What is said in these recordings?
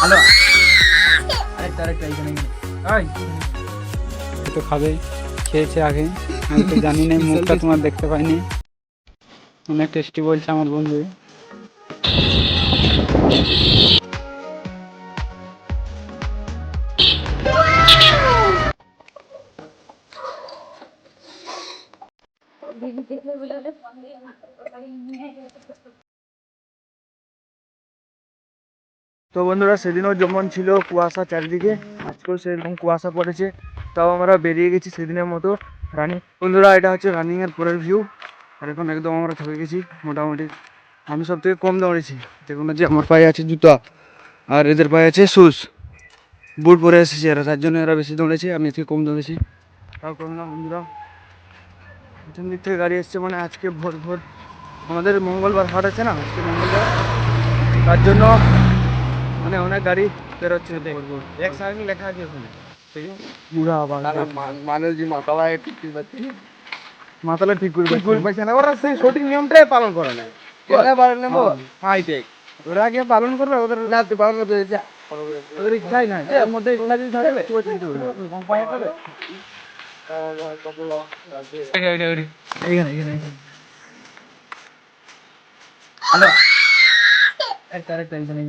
Hello, আরেকটা এখানে তো খাবে, খেয়েছে আগে, আমি তো জানি না, মুখটা তোমার দেখতে পাইনি। অনেক টেস্টি বলছে আমার বন্ধু। তো বন্ধুরা, সেদিনও যেমন ছিল কুয়াশা চারিদিকে, আজকেও সেরকম কুয়াশা পড়েছে। তাও আমরা বেরিয়ে গেছি সেদিনের মতো রানিং। বন্ধুরা, এটা হচ্ছে রানিংয়ের পরের ভিউ। আর এখন একদম আমরা থকে গেছি মোটামুটি। আমি সব থেকে কম দৌড়েছি, দেখুন যে আমার পায়ে আছে জুতা আর এদের পায়ে আছে শুজ, বুট পরে এসেছি এরা, তার জন্য এরা বেশি দৌড়েছে, আমি আজকে কম দৌড়েছি। তাও কম না বন্ধুরা, পিছন দিক থেকে গাড়ি এসছে, মানে আজকে ভোর ভোর আমাদের মঙ্গলবার হাট আছে না, আজকে মঙ্গলবার, তার জন্য মানে অনেক গাড়ি বেরোচ্ছে। এক সাইডে লেখা আছে ওখানে বুড়া আবার মানুষ যে মাতালায় ঠিক পাচ্ছি মাতালে ঠিক করবে পাইছে না, ওরা সেই সঠিক নিয়মটাই পালন করে না। এটা পালন নেবো হাইটেক, ওরা আগে পালন করবে, ওদের রাতে পালন করতে যা ওদের ইচ্ছাই নাই, এর মধ্যে এগুলা যদি ধরবে এইখানে এইখানে হ্যালো, আরেকটা এখানে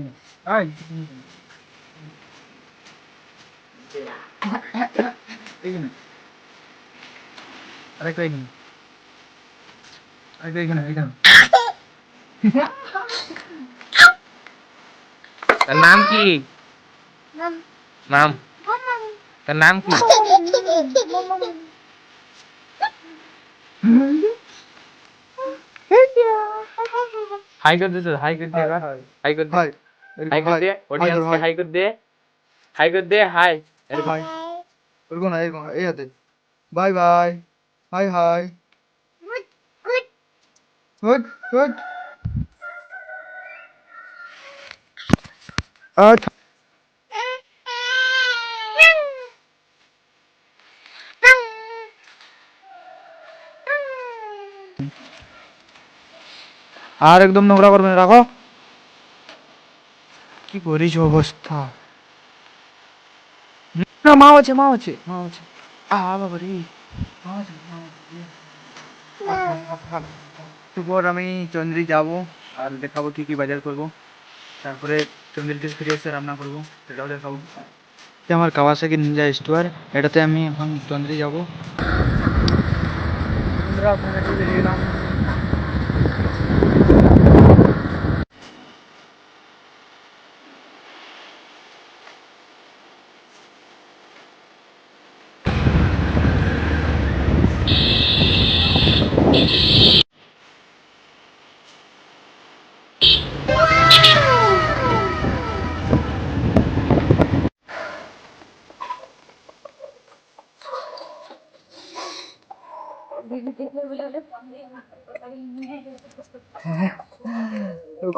এইখানে আরেকটা এখানে আরেকটা এখানে এইখানে। তার নাম কি? নাম তার নাম কি? হাই করে দে, হাই করে দে, হাই করে দে, হাই করে দে, অডিয়েন্সকে হাই করে দে, হাই করে দে, হাই। হাই এরকম না, এরকম এই হাতে bye bye, high high, good good. আচ্ছা, আর একদম নোংরা করবে না, রাখো। কি করিস অবস্থা? না, মা আছে মা আছে মা আছে, বাবা রে, মা আছে মা আছে। তারপর আমি চন্দ্রি যাব, আর দেখাবো কি কি বাজার করব, তারপরে চন্দ্রিতে ফিরে এসে রান্না করব, সেটাও দেখাবো। এটা আমার কাওয়াসাকি নিনজা স্টোয়ার, এটাতে আমি এখন চন্দ্রি যাব। বেরিয়ে গেলাম।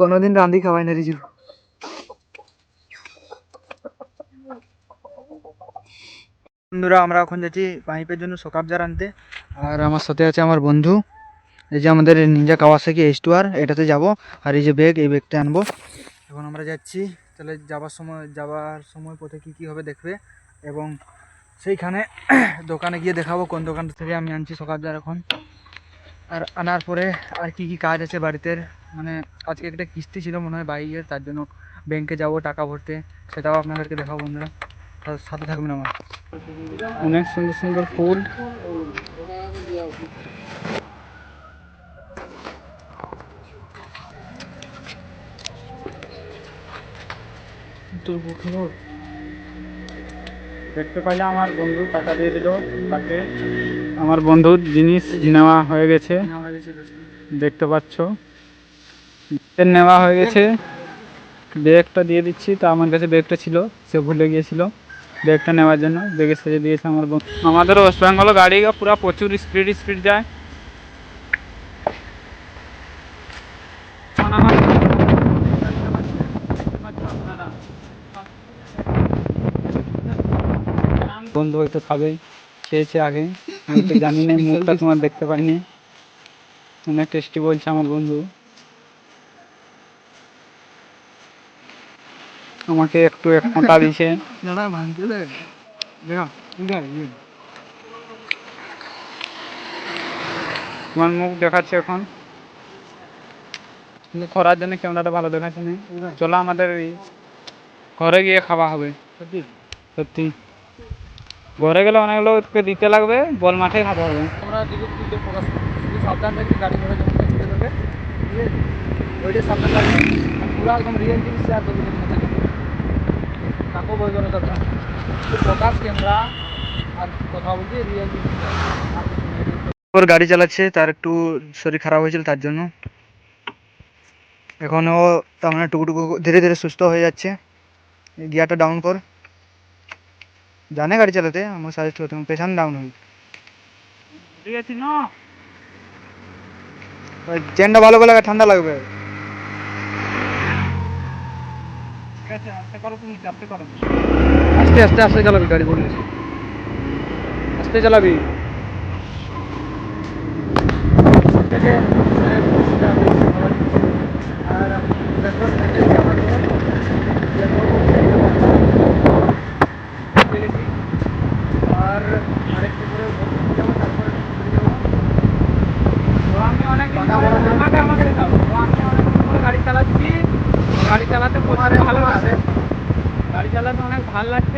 কোনোদিন রান্ধি খাওয়াই না রিজু। বন্ধুরা, আমরা এখন যাচ্ছি পাইপের জন্য সকাবজার আনতে, আর আমার সাথে আছে আমার বন্ধু। এই যে আমাদের নিনজা কাওয়াসাকি S2R, এটাতে যাব। আর এই যে ব্যাগ, এই ব্যাগটা আনবো। এখন আমরা যাচ্ছি, তাহলে যাবার সময় পথে কী কী হবে দেখবে, এবং সেইখানে দোকানে গিয়ে দেখাবো কোন দোকান থেকে আমি আনছি সকাবজার এখন। আর আনার পরে আর কি কি কাজ আছে বাড়িতে, মানে আজকে একটা কিস্তি ছিল মনে হয় বাইকের, তার জন্য ব্যাংকে যাব টাকা ভরতে, সেটাও আপনাদেরকে দেখাবো বন্ধুরা, সাথে থাকবেন আমার। অনেক সুন্দর সুন্দর ফুল। দেখতে পাইলে আমার বন্ধু টাকা দিয়ে দিল তাকে, আমার বন্ধুর জিনিস নেওয়া হয়ে গেছে, দেখতে পাচ্ছ নেওয়া হয়ে গেছে। ব্যাগটা দিয়ে দিচ্ছি, তা আমার কাছে ব্যাগটা ছিল, সে ভুলে গিয়েছিল ব্যাগটা নেওয়ার জন্য, ব্যাগে সেজে দিয়েছে আমার বন্ধু। আমাদের ওয়েস্ট বেঙ্গল গাড়ি পুরো প্রচুর স্পিড যায়। বন্ধু হয়তো খাবেই, খেয়েছে আগে, আমি তো জানি না, মুখটা তোমার দেখতে পাইনি। অনেক টেস্টি বলছে আমার বন্ধু। আমাকে একটু এক ফোঁটা দিছে। দাঁড়া ভাঙতে দে দেখা তোমার মুখ দেখাচ্ছে এখন, কিন্তু খরার জন্য ক্যামেরাটা ভালো দেখাচ্ছে না। চলো আমাদের এই ঘরে গিয়ে খাওয়া হবে। সত্যি ঘরে গেলে অনেক লোককে দিতে লাগবে, বল মাঠে খাওয়া হবে। আমরা দিকে দিকে ফোকাস শুধু সাবধান থাকবে, গাড়ি ঘোড়া যেমন চলতে থাকে ঠিক আছে, ওইটা সাবধান থাকবে। পুরো একদম রিয়েল জিনিস শেয়ার করবে মাথায়, কাকু বই করা দরকার ফোকাস ক্যামেরা আর কথা বলছি রিয়েল জিনিস আর কিছু নেই। ওর গাড়ি চালাচ্ছে, তার একটু শরীর খারাপ হয়েছিল তার জন্য। এখন ও তার মানে টুকুটুকু ধীরে ধীরে সুস্থ হয়ে যাচ্ছে। গিয়ারটা ডাউন কর, জানে গাড়ি চালাতে, আমার সাজেস্ট করতে পেছন ডাউন হই। ঠিক আছে না, চেনটা ভালো করে লাগা, ঠান্ডা লাগবে। ঠিক আছে আস্তে করো, তুমি আস্তে করো। আস্তে আস্তে আস্তে চালাবি গাড়ি বললে, আস্তে চালাবি। আর আরেকটু করে তারপরে আমি অনেকদিন পরে আমাকে দেখাও। আমি অনেকদিন পরে গাড়ি চালাচ্ছি, গাড়ি চালাতে প্রচুর ভালো লাগে, গাড়ি চালাতে অনেক ভালো লাগছে।